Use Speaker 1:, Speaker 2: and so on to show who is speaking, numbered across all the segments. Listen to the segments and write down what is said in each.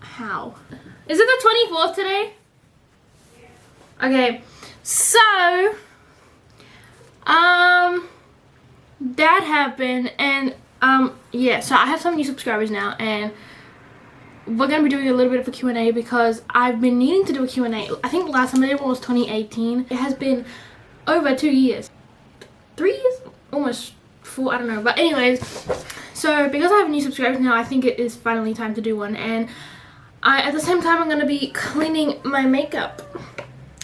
Speaker 1: How? Is it the 24th today? Okay, so that happened, and yeah, so I have some new subscribers now, and we're gonna be doing a little bit of a Q&A because I've been needing to do a Q&A. I think last time I did one was 2018. It has been over 2 years, 3 years, almost 4, I don't know, but anyways, so because I have new subscribers now, I think it is finally time to do one. And at the same time, I'm gonna be cleaning my makeup.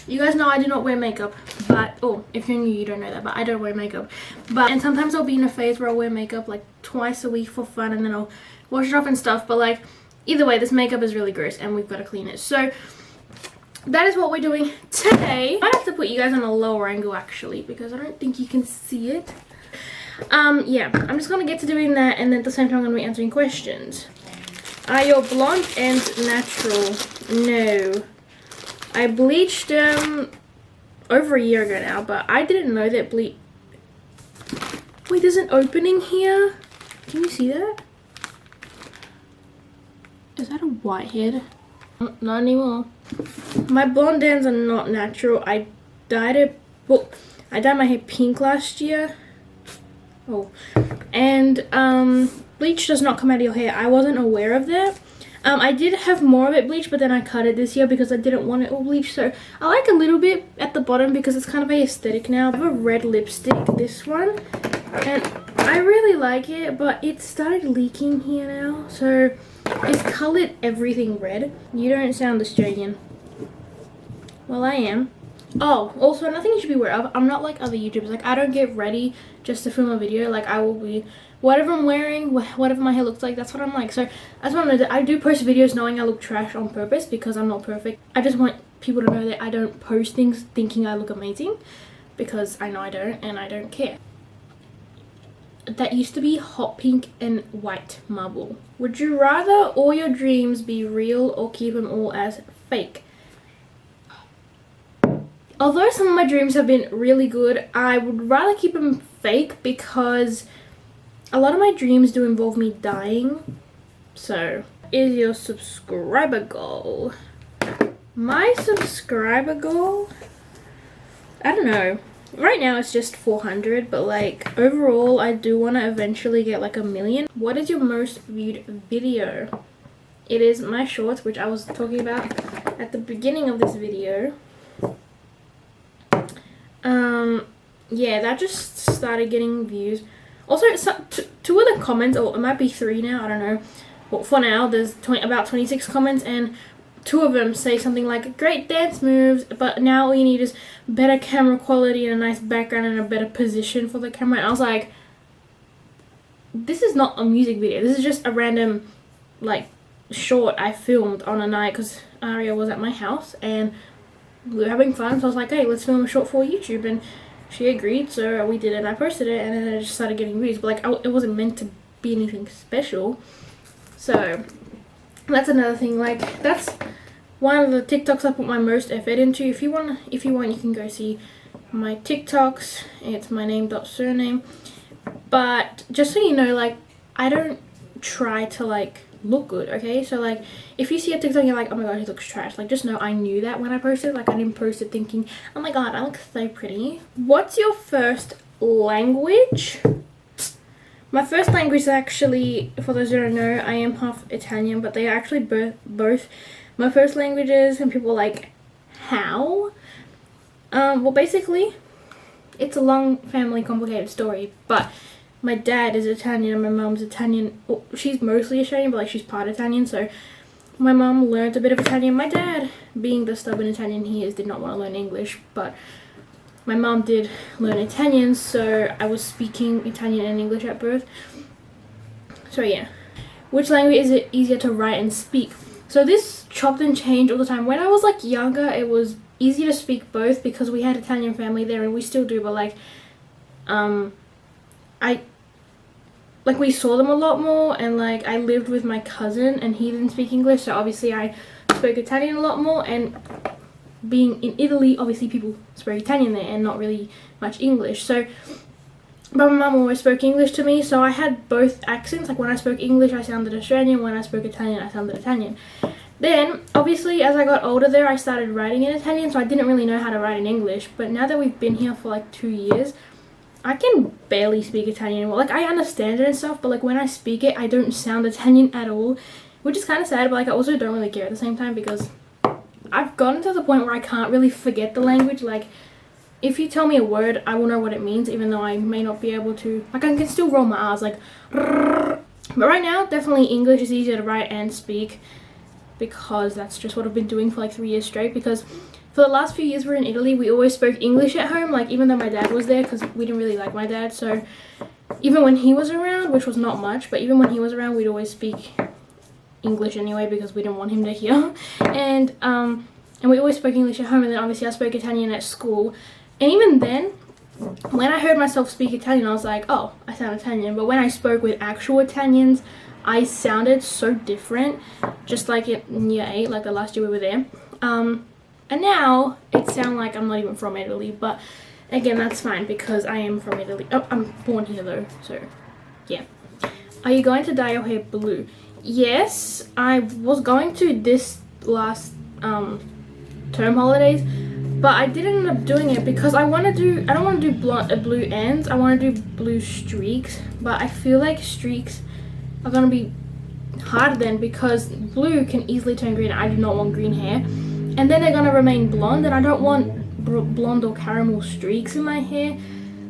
Speaker 1: You guys know I do not wear makeup, but oh, if you're new, you don't know that, but I don't wear makeup. And sometimes I'll be in a phase where I'll wear makeup like twice a week for fun, and then I'll wash it off and stuff. But like, either way, this makeup is really gross and we've got to clean it. So that is what we're doing today. I might have to put you guys on a lower angle actually, because I don't think you can see it. Yeah, I'm just gonna get to doing that, and then at the same time I'm gonna be answering questions. Are your blonde ends natural? No. I bleached them over a year ago now, but I didn't know that Wait, there's an opening here? Can you see that? Is that a whitehead? Not anymore. My blonde ends are not natural. I dyed it. Well, I dyed my hair pink last year. Oh, and bleach does not come out of your hair. I wasn't aware of that. I did have more of it bleached, but then I cut it this year because I didn't want it all bleached. So I like a little bit at the bottom because it's kind of a aesthetic now. I have a red lipstick, this one, and I really like it, but it started leaking here now. So it's colored everything red. You don't sound Australian. Well, I am. Oh, also another thing you should be aware of, I'm not like other YouTubers. Like, I don't get ready just to film a video. Like, I will be whatever I'm wearing, whatever my hair looks like, that's what I'm like. So I just want to, I do post videos knowing I look trash on purpose because I'm not perfect. I just want people to know that I don't post things thinking I look amazing, because I know I don't, and I don't care. That used to be hot pink and white marble. Would you rather all your dreams be real or keep them all as fake? Although some of my dreams have been really good, I would rather keep them fake because a lot of my dreams do involve me dying. So, is your subscriber goal? My subscriber goal? I don't know. Right now it's just 400, but like overall I do want to eventually get like 1 million. What is your most viewed video? It is my shorts, which I was talking about at the beginning of this video. Yeah, that just started getting views. Also, two of the comments, or it might be 3 now, I don't know. Well, for now, there's about 26 comments, and 2 of them say something like, great dance moves, but now all you need is better camera quality and a nice background and a better position for the camera. And I was like, this is not a music video. This is just a random, like, short I filmed on a night because Aria was at my house, and we were having fun. So I was like, hey, let's film a short for YouTube. And she agreed, so we did it, and I posted it, and then it just started getting views. But like, it wasn't meant to be anything special. So that's another thing. Like, that's one of the TikToks I put my most effort into. If you want, you can go see my TikToks. It's my name.surname. But just so you know, like, I don't try to like look good, okay? So like, if you see a TikTok and you're like, oh my god, he looks trash, like, just know I knew that when I posted. Like, I didn't post it thinking, oh my god, I look so pretty. What's your first language? My first language is actually, for those who don't know, I am half Italian, but they are actually both my first languages. And people are like, how? Well, basically, it's a long family complicated story, but my dad is Italian and my mom's Italian. Well, she's mostly Italian, but like, she's part Italian. So my mom learned a bit of Italian. My dad, being the stubborn Italian he is, did not want to learn English, but my mom did learn Italian, so I was speaking Italian and English at birth. So yeah. Which language is it easier to write and speak? So this chopped and changed all the time. When I was like younger, it was easy to speak both because we had Italian family there, and we still do, but like we saw them a lot more, and like I lived with my cousin and he didn't speak English, so obviously I spoke Italian a lot more. And being in Italy, obviously people spoke Italian there and not really much English. So, but my mum always spoke English to me, so I had both accents. Like, when I spoke English I sounded Australian, when I spoke Italian I sounded Italian. Then, obviously, as I got older there, I started writing in Italian, so I didn't really know how to write in English. But now that we've been here for like 2 years, I can barely speak Italian anymore. Like, I understand it and stuff, but like when I speak it, I don't sound Italian at all, which is kind of sad, but like I also don't really care at the same time because I've gotten to the point where I can't really forget the language. Like, if you tell me a word, I will know what it means, even though I may not be able to. Like, I can still roll my R's, like, but right now, definitely English is easier to write and speak, because that's just what I've been doing for like 3 years straight. Because for the last few years we were in Italy, we always spoke English at home, like even though my dad was there, because we didn't really like my dad. So even when he was around, which was not much, but even when he was around, we'd always speak English anyway because we didn't want him to hear. And we always spoke English at home, and then obviously I spoke Italian at school. And even then, when I heard myself speak Italian, I was like, oh, I sound Italian. But when I spoke with actual Italians, I sounded so different, just like in year 8, like the last year we were there. And now it sounds like I'm not even from Italy, but again, that's fine because I am from Italy. Oh, I'm born here though, so yeah. Are you going to dye your hair blue? Yes, I was going to this last term holidays, but I didn't end up doing it because I don't want to do blue ends. I want to do blue streaks, but I feel like streaks are gonna be hard then because blue can easily turn green. I do not want green hair, and then they're gonna remain blonde, and I don't want blonde or caramel streaks in my hair.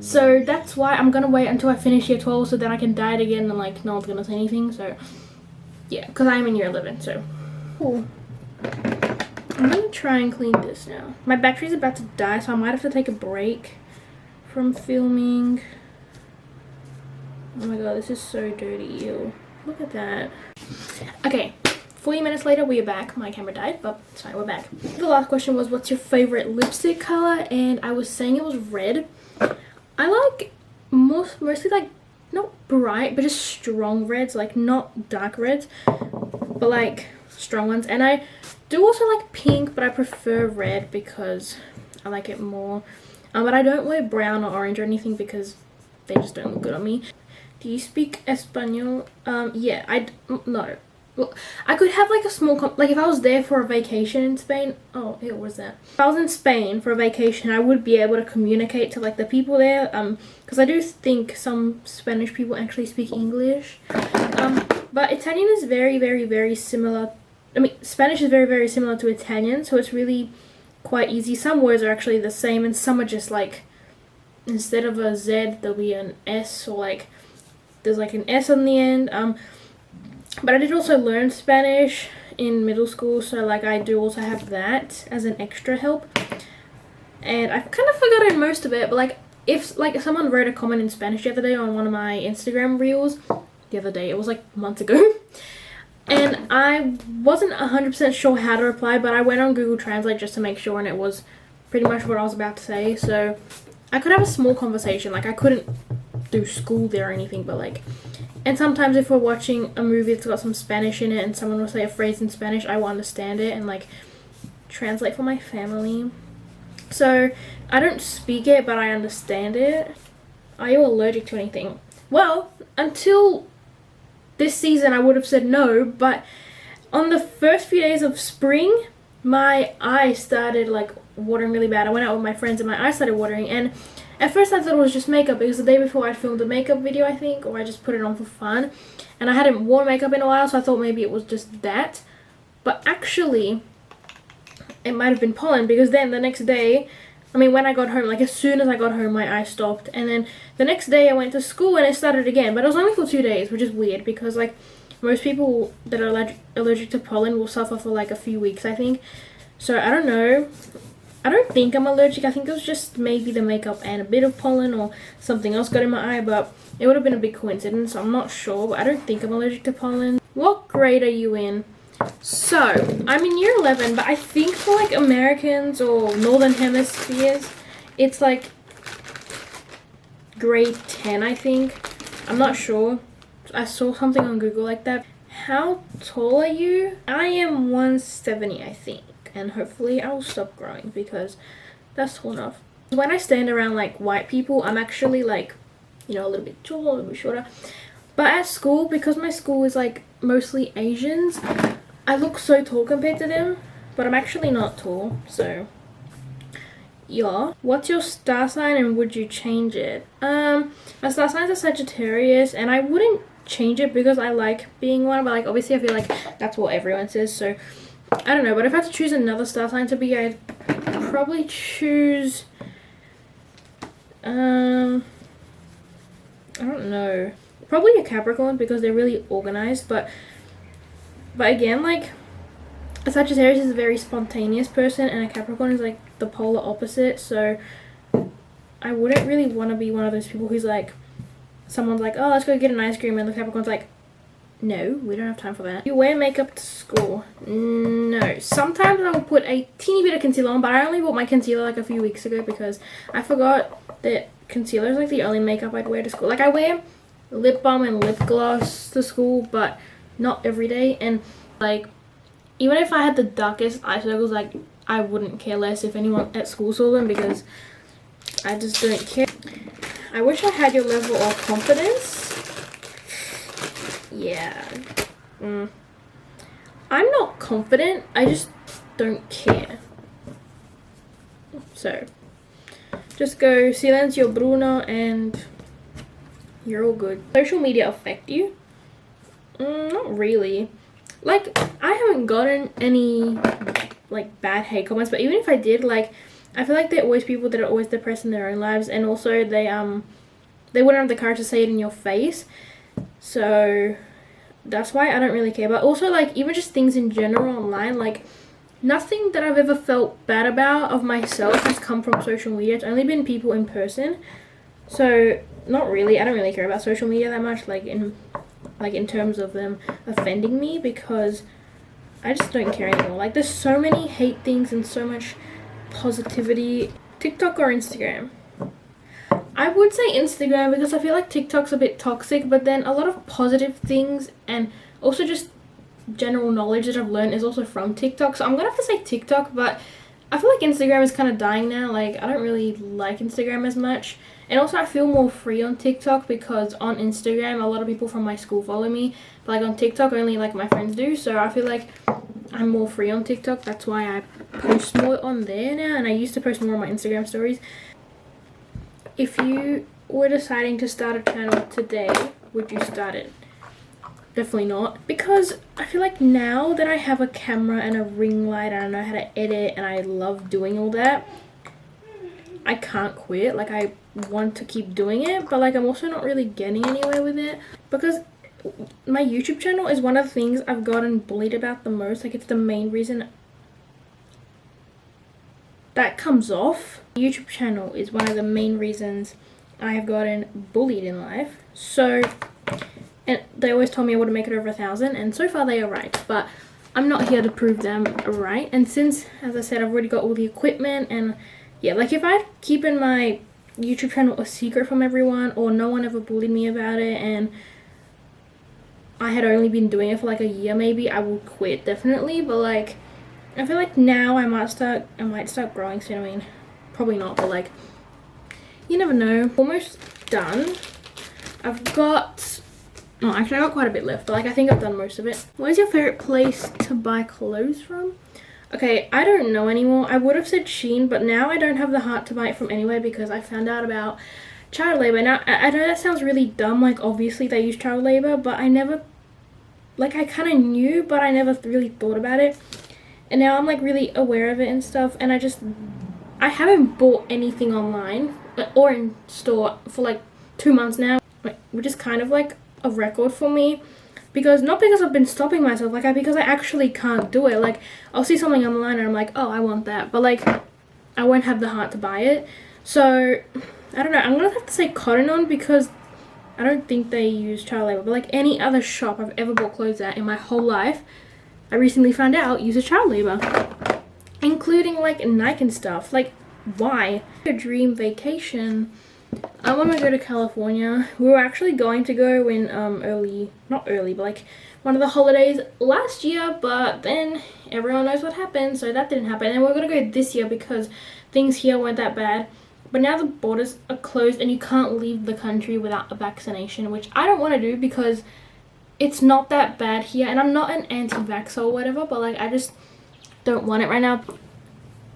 Speaker 1: So that's why I'm gonna wait until I finish year 12, so then I can dye it again and like no one's gonna say anything. So yeah, because I'm in year 11. So cool. I'm gonna try and clean this now. My battery's about to die, so I might have to take a break from filming. Oh my god, this is so dirty. Ew. Look at that. Okay, 40 minutes later, we are back. My camera died, but it's fine, we're back. The last question was, what's your favorite lipstick color? And I was saying it was red. I like mostly like, not bright, but just strong reds. Like, not dark reds, but like strong ones. And I do also like pink, but I prefer red because I like it more. But I don't wear brown or orange or anything because they just don't look good on me. Do you speak Espanol? Yeah, no. Well, I could have like a small, like if I was there for a vacation in Spain. Oh, what was that? If I was in Spain for a vacation, I would be able to communicate to like the people there. Because I do think some Spanish people actually speak English. But Italian is very, very, very similar. I mean, Spanish is very, very similar to Italian, so it's really quite easy. Some words are actually the same, and some are just like, instead of a Z, there'll be an S, or like, there's like an S on the end. But I did also learn Spanish in middle school, so like I do also have that as an extra help. And I've kind of forgotten most of it, but like if like someone wrote a comment in Spanish the other day on one of my Instagram reels, the other day, it was like months ago, and I wasn't 100% sure how to reply, but I went on Google Translate just to make sure, and it was pretty much what I was about to say. So I could have a small conversation. Like, I couldn't do school there or anything, but like, and sometimes if we're watching a movie that's got some Spanish in it and someone will say a phrase in Spanish, I will understand it and like translate for my family. So I don't speak it, but I understand it. Are you allergic to anything? Well, until this season I would have said no, but on the first few days of spring, my eyes started like watering really bad. I went out with my friends and my eyes started watering, and at first I thought it was just makeup because the day before I filmed a makeup video, I think, or I just put it on for fun, and I hadn't worn makeup in a while, so I thought maybe it was just that. But actually it might have been pollen, because then the next day, I mean, when I got home, like as soon as I got home, my eye stopped, and then the next day I went to school and it started again, but it was only for 2 days, which is weird because like most people that are allergic to pollen will suffer for like a few weeks, I think. So I don't know. I don't think I'm allergic. I think it was just maybe the makeup and a bit of pollen or something else got in my eye, but it would have been a big coincidence. I'm not sure, but I don't think I'm allergic to pollen. What grade are you in? So, I'm in year 11, but I think for like Americans or Northern Hemispheres, it's like grade 10, I think. I'm not sure. I saw something on Google like that. How tall are you? I am 170, I think. And hopefully I'll stop growing because that's tall enough. When I stand around like white people, I'm actually like, you know, a little bit taller, a little bit shorter. But at school, because my school is like mostly Asians, I look so tall compared to them, but I'm actually not tall, so yeah. What's your star sign and would you change it? My star sign is a Sagittarius, and I wouldn't change it because I like being one, but like obviously I feel like that's what everyone says, so I don't know. But if I had to choose another star sign to be, I'd probably choose I don't know, probably a Capricorn because they're really organized, but again, like a Sagittarius is a very spontaneous person and a Capricorn is like the polar opposite, so I wouldn't really want to be one of those people who's like, someone's like, oh, let's go get an ice cream, and the Capricorn's like, no, we don't have time for that. You wear makeup to school? No. Sometimes I will put a teeny bit of concealer on, but I only bought my concealer like a few weeks ago because I forgot that concealer is like the only makeup I'd wear to school. Like I wear lip balm and lip gloss to school, but not every day. And like, even if I had the darkest eye circles, like I wouldn't care less if anyone at school saw them because I just don't care. I wish I had your level of confidence. Yeah. I'm not confident, I just don't care. So just go silencio Bruno and you're all good. Social media affect you? Not really. Like, I haven't gotten any like bad hate comments, but even if I did, like I feel like there are always people that are always depressed in their own lives, and also they wouldn't have the courage to say it in your face. So that's why I don't really care. But also, like, even just things in general online, like nothing that I've ever felt bad about of myself has come from social media. It's only been people in person. So not really. I don't really care about social media that much, like in terms of them offending me, because I just don't care anymore. Like there's so many hate things and so much positivity. TikTok or Instagram? I would say Instagram because I feel like TikTok's a bit toxic, but then a lot of positive things and also just general knowledge that I've learned is also from TikTok. So I'm gonna have to say TikTok, but I feel like Instagram is kind of dying now. Like I don't really like Instagram as much, and also I feel more free on TikTok because on Instagram a lot of people from my school follow me, but like on TikTok only like my friends do. So I feel like I'm more free on TikTok. That's why I post more on there now, and I used to post more on my Instagram stories. If you were deciding to start a channel today, would you start it? Definitely not, because I feel like now that I have a camera and a ring light and I know how to edit and I love doing all that, I can't quit. Like I want to keep doing it, but like I'm also not really getting anywhere with it because my YouTube channel is one of the things I've gotten bullied about the most. Like it's the main reason that comes off. YouTube channel is one of the main reasons I have gotten bullied in life. So, and they always told me I wouldn't make it over 1,000, and so far they are right, but I'm not here to prove them right. And since, as I said, I've already got all the equipment, and yeah, like if I'd keeping my YouTube channel a secret from everyone, or no one ever bullied me about it, and I had only been doing it for like a year maybe, I would quit definitely. But like I feel like now I might start growing soon. I mean, probably not, but like you never know. Almost done. I've got, oh actually I got quite a bit left, but like I think I've done most of it. Where's your favorite place to buy clothes from? Okay, I don't know anymore. I would have said Shein, but now I don't have the heart to buy it from anywhere because I found out about child labor. Now I know that sounds really dumb, like obviously they use child labor, but I never, like I kind of knew, but I never really thought about it. And now I'm like really aware of it and stuff, and I haven't bought anything online or in store for like 2 months now, which is kind of like a record for me, because not because I've been stopping myself, like because I actually can't do it. Like I'll see something online and I'm like, oh, I want that, but like I won't have the heart to buy it. So I don't know, I'm gonna have to say Cotton On because I don't think they use child labor, but like any other shop I've ever bought clothes at in my whole life, I recently found out uses child labor, including like Nike and stuff. Like why? A dream vacation. I want to go to California. We were actually going to go in not early, but like one of the holidays last year, but then everyone knows what happened, so that didn't happen. And we're going to go this year because things here weren't that bad. But now the borders are closed and you can't leave the country without a vaccination, which I don't want to do because it's not that bad here, and I'm not an anti-vaxxer or whatever, but like I just don't want it right now.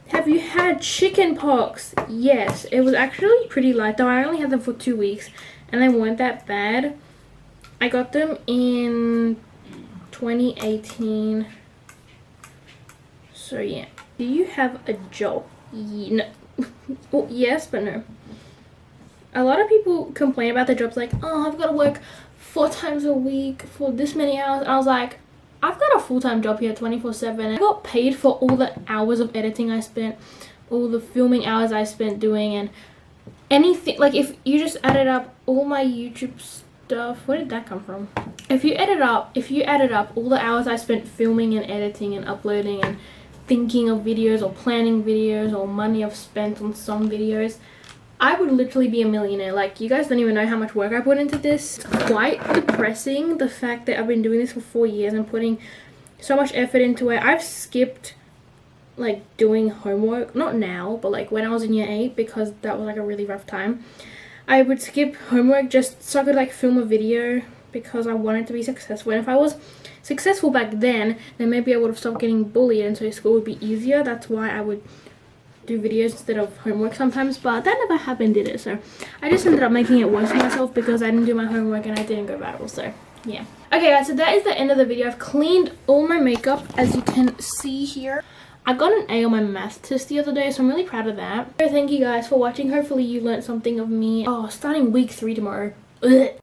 Speaker 1: Have you had chickenpox? Yes, it was actually pretty light though. I only had them for 2 weeks and they weren't that bad. I got them in 2018. So yeah. Do you have a job? No. Well, yes, but no. A lot of people complain about the jobs like, oh, I've got to work 4 times a week for this many hours. I was like, I've got a full-time job here 24/7. I got paid for all the hours of editing I spent, all the filming hours I spent doing, and anything. Like if you just added up all my YouTube stuff, where did that come from? If you added up all the hours I spent filming and editing and uploading and thinking of videos or planning videos or money I've spent on some videos, I would literally be a millionaire. Like, you guys don't even know how much work I put into this. It's quite depressing, the fact that I've been doing this for 4 years and putting so much effort into it. I've skipped like doing homework, not now, but like when I was in year 8, because that was like a really rough time. I would skip homework just so I could like film a video because I wanted to be successful. And if I was successful back then maybe I would have stopped getting bullied and so school would be easier. That's why I would do videos instead of homework sometimes, but that never happened, did it? So I just ended up making it worse for myself because I didn't do my homework and I didn't go viral. So yeah. Okay guys, so that is the end of the video. I've cleaned all my makeup, as you can see here. I got an A on my math test the other day, so I'm really proud of that. So thank you guys for watching. Hopefully you learned something of me. Oh, starting week 3 tomorrow. Ugh.